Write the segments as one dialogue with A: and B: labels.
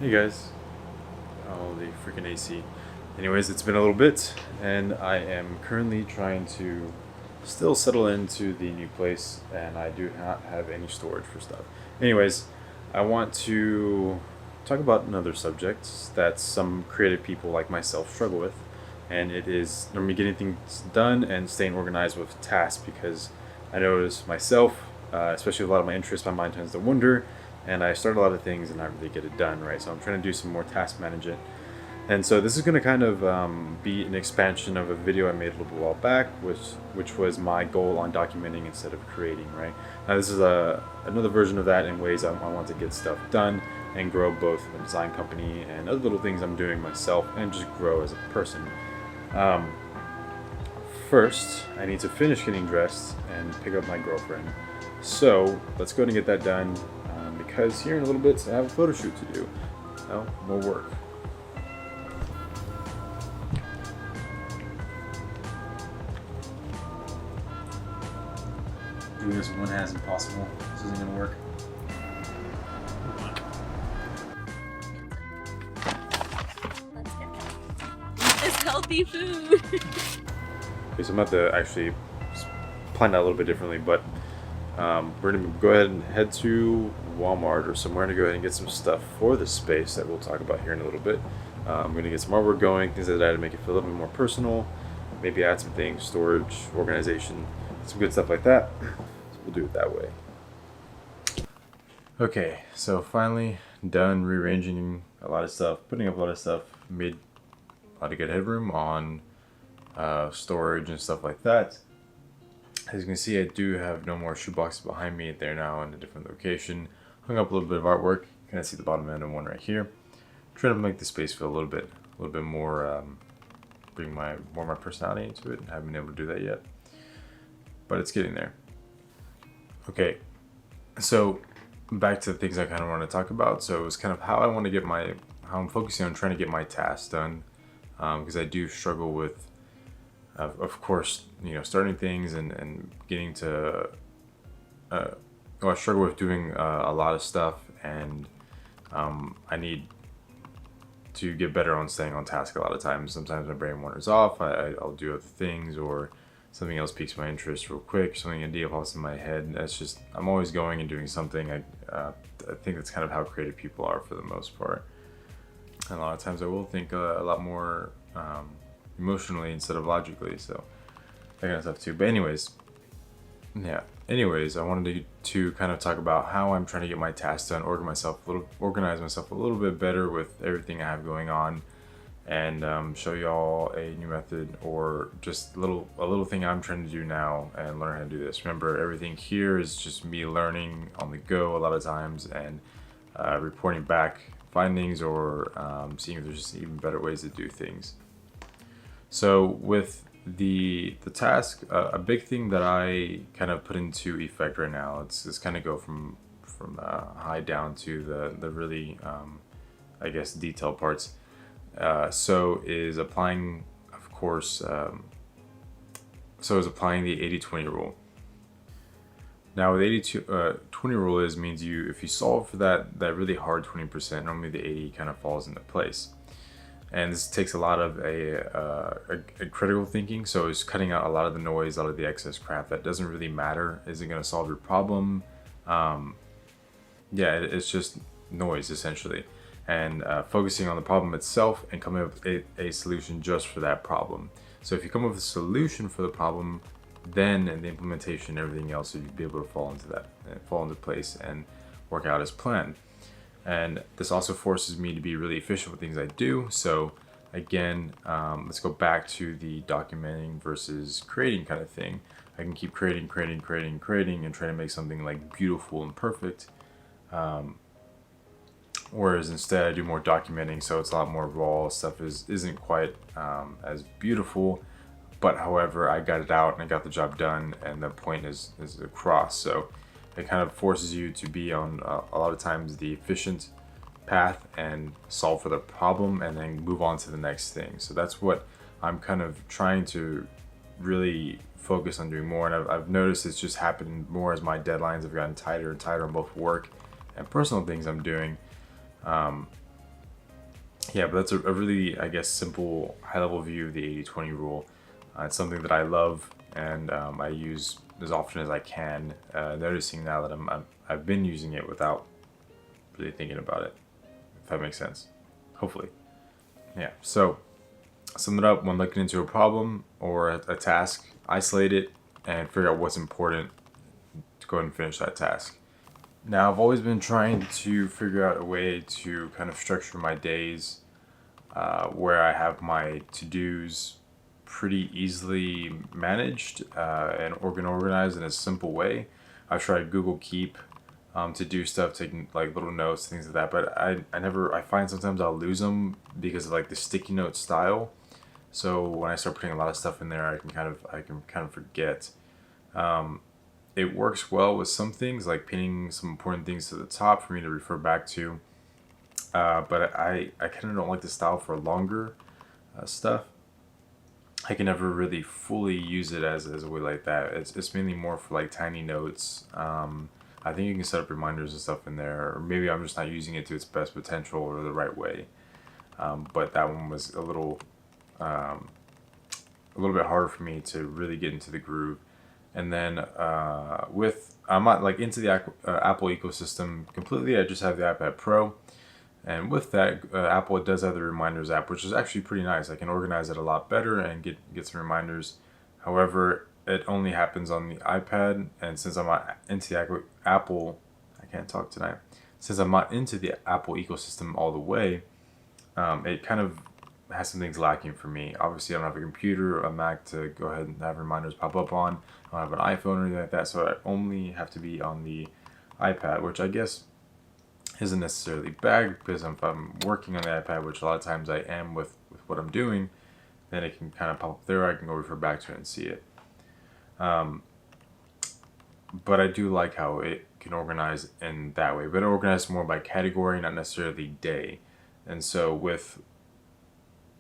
A: Hey guys. Oh, the freaking AC. Anyways, it's been a little bit, and I am currently trying to still settle into the new place, and I do not have any storage for stuff. Anyways, I want to talk about another subject that some creative people like myself struggle with, and it is normally getting things done and staying organized with tasks because I notice myself, especially with a lot of my interests, my mind tends to wander and I start a lot of things and not really get it done, right? So I'm trying to do some more task management. And so this is going to kind of be an expansion of a video I made a little while back, which was my goal on documenting instead of creating, right? Now this is another version of that in ways I want to get stuff done and grow both the design company and other little things I'm doing myself and just grow as a person. Um, First, I need to finish getting dressed and pick up my girlfriend. So let's go ahead and get that done because here in a little bit I have a photo shoot to do. Well, more work. Do this one as impossible. This isn't gonna work.
B: Let's go. It's healthy food.
A: Okay, so I'm about to actually plan that a little bit differently, but we're gonna go ahead and head to Walmart or somewhere to go ahead and get some stuff for the space that we'll talk about here in a little bit. I'm gonna get some artwork going, things like that to make it feel a little bit more personal. Maybe add some things, storage, organization, some good stuff like that. So we'll do it that way. Okay, so finally done rearranging a lot of stuff, putting up a lot of stuff, made a lot of good headroom on storage and stuff like that. As you can see, I do have no more shoeboxes behind me. They're now in a different location. Hung up a little bit of artwork. Kind of see the bottom end of one right here. Trying to make the space feel a little bit more, bring more of my personality into it. I haven't been able to do that yet, but it's getting there. Okay, so back to the things I kind of want to talk about. So it was kind of how I want to get how I'm focusing on trying to get my tasks done, because I do struggle with, of course, starting things and getting to. I struggle with doing a lot of stuff, and I need to get better on staying on task a lot of times. Sometimes my brain wanders off. I'll do other things, or something else piques my interest real quick. Something idea pops in my head. That's just I'm always going and doing something. I think that's kind of how creative people are for the most part. And a lot of times I will think a lot more emotionally instead of logically. So that kind of stuff too. But anyways, I wanted to kind of talk about how I'm trying to get my tasks done, organize myself a little bit better with everything I have going on, and show y'all a new method or just a little thing I'm trying to do now and learn how to do this. Remember, everything here is just me learning on the go a lot of times and reporting back findings or seeing if there's just even better ways to do things. So with the task, a big thing that I kind of put into effect right now, it's kind of go from high down to the really I guess detailed parts. So is applying, of course, applying the 80-20 rule. Now with 80-20 rule means if you solve for that really hard 20%, normally the 80 kind of falls into place. And this takes a lot of a critical thinking. So it's cutting out a lot of the noise, a lot of the excess crap that doesn't really matter. Isn't going to solve your problem. It's just noise essentially. And focusing on the problem itself and coming up with a solution just for that problem. So if you come up with a solution for the problem, then the implementation and everything else, you'll be able to fall into place and work out as planned. And this also forces me to be really efficient with things I do. So again, let's go back to the documenting versus creating kind of thing. I can keep creating and trying to make something like beautiful and perfect. Whereas instead I do more documenting, so it's a lot more raw. Stuff isn't quite as beautiful, but however, I got it out and I got the job done and the point is across. So it kind of forces you to be on a lot of times the efficient path and solve for the problem and then move on to the next thing. So that's what I'm kind of trying to really focus on doing more. And I've noticed it's just happened more as my deadlines have gotten tighter and tighter on both work and personal things I'm doing. Yeah, but that's a really, I guess, simple, high-level view of the 80/20 rule. It's something that I love, and I use as often as I can. Noticing now that I've been using it without really thinking about it, if that makes sense. Hopefully. Yeah. So, sum it up: when looking into a problem or a task, isolate it and figure out what's important to go ahead and finish that task. Now, I've always been trying to figure out a way to kind of structure my days where I have my to-dos pretty easily managed and organized in a simple way. I've tried Google Keep to do stuff, taking like little notes, things like that, but I find sometimes I'll lose them because of like the sticky note style. So when I start putting a lot of stuff in there, I can kind of forget. Um, it works well with some things, like pinning some important things to the top for me to refer back to. But I kind of don't like the style for longer stuff. I can never really fully use it as a way like that. It's mainly more for like tiny notes. I think you can set up reminders and stuff in there, or maybe I'm just not using it to its best potential or the right way. But that one was um, a little bit harder for me to really get into the groove. And then with I'm not like into the Apple ecosystem completely. I just have the iPad Pro, and with that, Apple does have the Reminders app, which is actually pretty nice. I can organize it a lot better and get some reminders. However, it only happens on the iPad, and since I'm not into the Apple, I can't talk tonight. Since I'm not into the Apple ecosystem all the way, it kind of has some things lacking for me. Obviously, I don't have a computer or a Mac to go ahead and have reminders pop up on. I don't have an iPhone or anything like that, so I only have to be on the iPad, which I guess isn't necessarily bad because if I'm working on the iPad, which a lot of times I am with what I'm doing, then it can kind of pop up there. I can go refer back to it and see it. Um, but I do like how it can organize in that way, but it organizes more by category, not necessarily day. And so with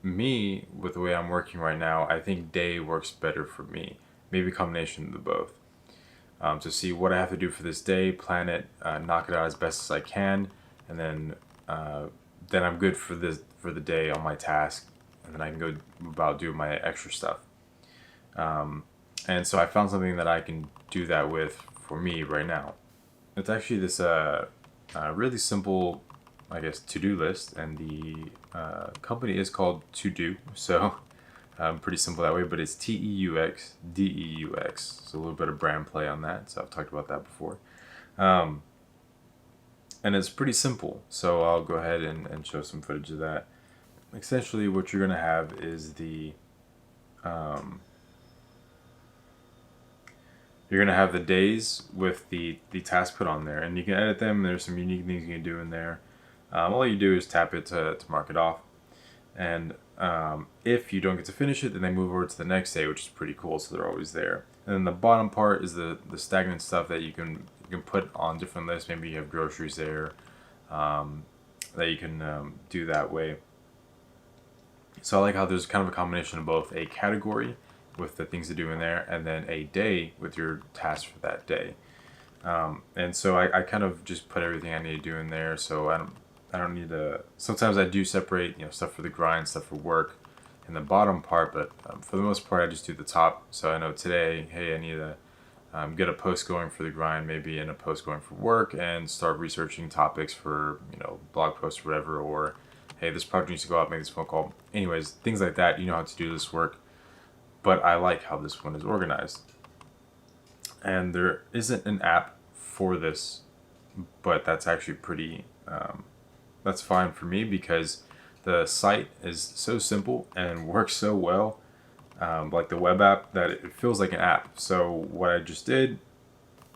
A: me, with the way I'm working right now, I think day works better for me. Maybe a combination of the both. To see what I have to do for this day, plan it, knock it out as best as I can, and then I'm good for the day on my task, and then I can go about doing my extra stuff. And so I found something that I can do that with for me right now. It's actually this really simple, I guess, to-do list, and the company is called ToDo, so pretty simple that way, but it's TEUX. So a little bit of brand play on that, so I've talked about that before. Um, and it's pretty simple, so I'll go ahead and show some footage of that. Essentially, what you're going to have is um, you're going to have the days with the tasks put on there, and you can edit them. There's some unique things you can do in there. All you do is tap it to mark it off. And if you don't get to finish it, then they move over to the next day, which is pretty cool. So they're always there. And then the bottom part is the stagnant stuff that you can put on different lists. Maybe you have groceries there that you can do that way. So I like how there's kind of a combination of both a category with the things to do in there, and then a day with your tasks for that day. And so I kind of just put everything I need to do in there. So I don't need to. Sometimes I do separate, stuff for the grind, stuff for work, in the bottom part. But for the most part, I just do the top. So I know today, hey, I need to get a post going for the grind, maybe, and a post going for work, and start researching topics for blog posts or whatever. Or hey, this project needs to go out, make this phone call. Anyways, things like that. You know how to do this work. But I like how this one is organized. And there isn't an app for this, but that's actually pretty. That's fine for me because the site is so simple and works so well, like the web app, that it feels like an app. So what I just did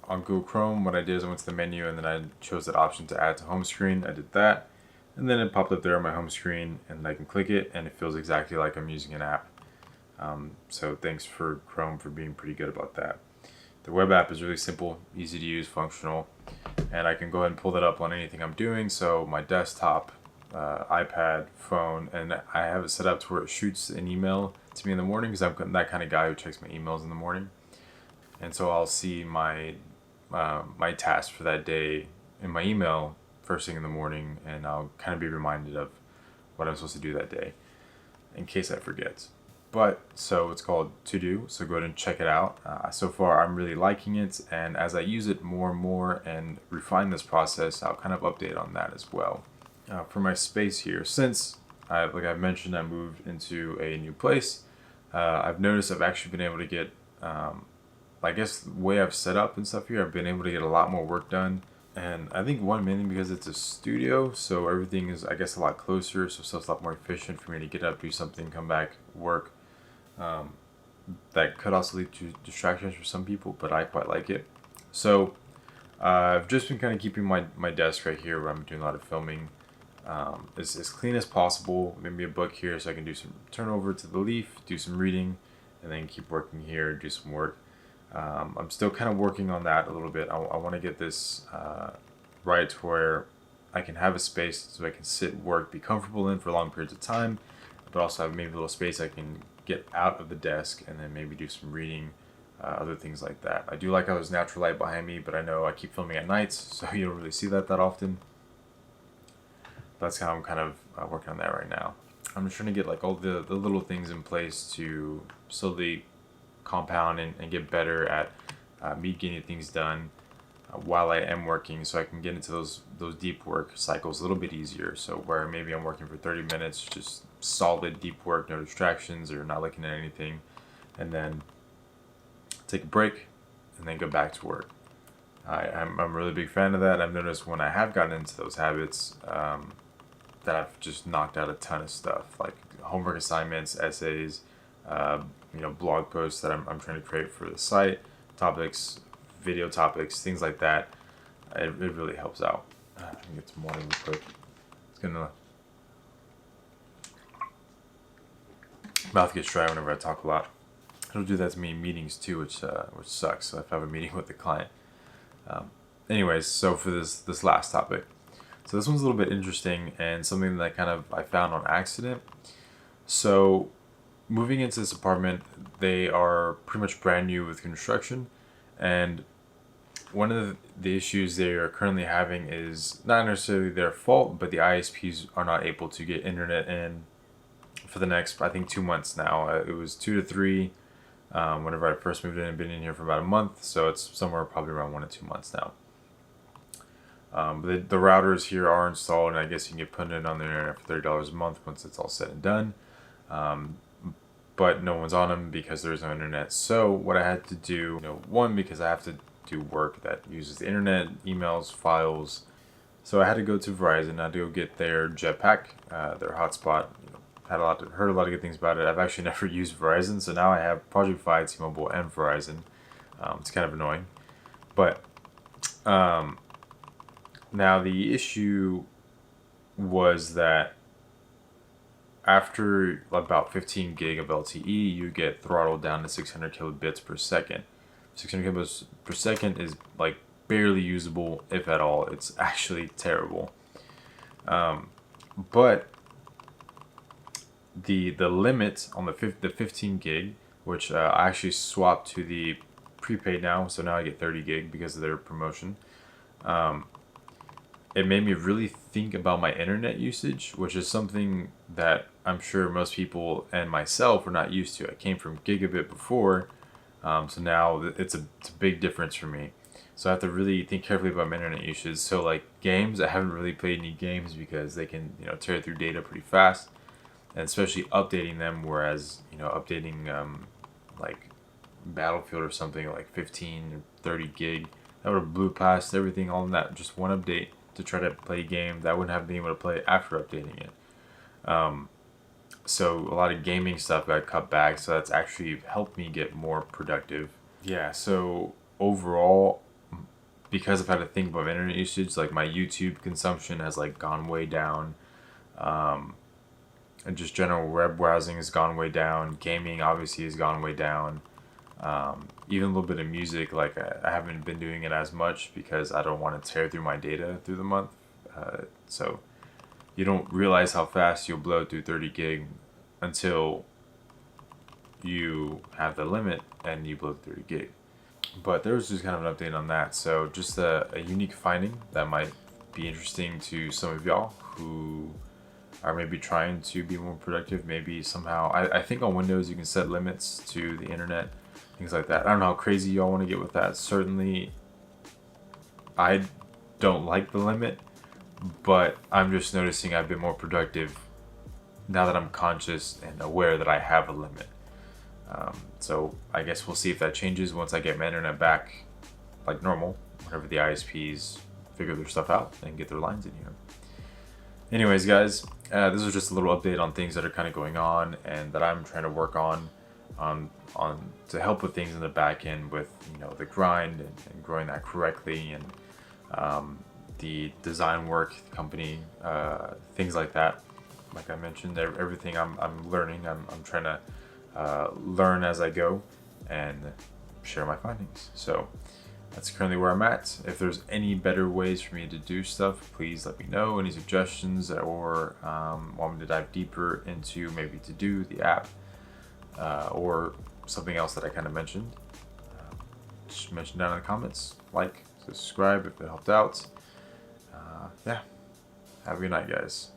A: on Google Chrome, what I did is I went to the menu and then I chose that option to add to home screen. I did that, and then it popped up there on my home screen, and I can click it, and it feels exactly like I'm using an app. So thanks for Chrome for being pretty good about that. The web app is really simple, easy to use, functional, and I can go ahead and pull that up on anything I'm doing. So my desktop, iPad, phone, and I have it set up to where it shoots an email to me in the morning because I'm that kind of guy who checks my emails in the morning. And so I'll see my my task for that day in my email first thing in the morning, and I'll kind of be reminded of what I'm supposed to do that day in case I forget. But so it's called ToDo, so go ahead and check it out. So far I'm really liking it, and as I use it more and more and refine this process, I'll kind of update on that as well. For my space here, since like I mentioned, I moved into a new place, I've noticed I've actually been able to get, I guess the way I've set up and stuff here, I've been able to get a lot more work done. And I think one mainly because it's a studio, so everything is, I guess, a lot closer, so stuff's a lot more efficient for me to get up, do something, come back, work. That could also lead to distractions for some people, but I quite like it. So I've just been kind of keeping my desk right here where I'm doing a lot of filming as clean as possible. Maybe a book here so I can do some turn over to the leaf, do some reading, and then keep working here, do some work. I'm still kind of working on that a little bit. I want to get this right to where I can have a space so I can sit, work, be comfortable in for long periods of time, but also have maybe a little space I can get out of the desk and then maybe do some reading, other things like that. I do like how there's natural light behind me, but I know I keep filming at nights, so you don't really see that often. That's how I'm kind of working on that right now. I'm just trying to get like all the little things in place to slowly compound and get better at me getting things done while I am working, so I can get into those deep work cycles a little bit easier. So where maybe I'm working for 30 minutes, just solid deep work, no distractions or not looking at anything, and then take a break and then go back to work. I'm a really big fan of that. I've noticed when I have gotten into those habits that I've just knocked out a ton of stuff, like homework assignments, essays, blog posts that I'm trying to create for the site, topics, video topics, things like that. It really helps out. I can get some water real quick. It's gonna mouth gets dry whenever I talk a lot. It'll do that to me in meetings too, which sucks. So if I have a meeting with the client. Anyways, so for this last topic, so this one's a little bit interesting and something that I found on accident. So moving into this apartment, they are pretty much brand new with construction, and one of the issues they are currently having is not necessarily their fault, but the ISPs are not able to get internet in for the next, I think, 2 months now. It was 2 to 3 whenever I first moved in. I've been in here for about a month, so it's somewhere probably around 1 to 2 months now. The routers here are installed, and I guess you can get put in on the internet for $30 a month once it's all said and done. But no one's on them because there's no internet. So what I had to do, one, because I have to do work that uses the internet, emails, files. So I had to go to Verizon. I had to go get their Jetpack, their hotspot. Heard a lot of good things about it. I've actually never used Verizon, so now I have Project Fi, T-Mobile, and Verizon. It's kind of annoying, but now the issue was that after about 15 gig of LTE, you get throttled down to 600 kilobits per second. 600 kilobits per second is like barely usable, if at all. It's actually terrible. But the limit on the 15 gig, which I actually swapped to the prepaid now, so now I get 30 gig because of their promotion. It made me really think about my internet usage, which is something that I'm sure most people and myself are not used to. I came from gigabit before, so now it's a big difference for me. So I have to really think carefully about my internet usage. So like games, I haven't really played any games because they can tear through data pretty fast, and especially updating them. Whereas updating like Battlefield or something like 15 or 30 gig, that would have blew past everything, all in that just one update to try to play a game that I wouldn't have been able to play after updating it. So a lot of gaming stuff got cut back, so that's actually helped me get more productive. Yeah, so overall, because I've had to think about internet usage, like my YouTube consumption has like gone way down, and just general web browsing has gone way down. Gaming obviously has gone way down. Even a little bit of music, like I haven't been doing it as much because I don't want to tear through my data through the month. So you don't realize how fast you'll blow through 30 gig until you have the limit and you blow 30 gig. But there was just kind of an update on that. So just a unique finding that might be interesting to some of y'all who are maybe trying to be more productive. Maybe somehow, I think on Windows you can set limits to the internet, things like that. I don't know how crazy y'all want to get with that. Certainly, I don't like the limit, but I'm just noticing I've been more productive now that I'm conscious and aware that I have a limit. So I guess we'll see if that changes once I get my internet back like normal, whenever the ISPs figure their stuff out and get their lines in here. Anyways, guys, this was just a little update on things that are kind of going on and that I'm trying to work on to help with things in the back end with, you know, the grind and growing that correctly, and the design work, the company, things like that. Like I mentioned, everything I'm learning, I'm trying to learn as I go and share my findings. So that's currently where I'm at. If there's any better ways for me to do stuff, please let me know. Any suggestions, or want me to dive deeper into maybe to do the app, or something else that I kind of mentioned, just mention down in the comments. Like, subscribe if it helped out. Yeah, have a good night, guys.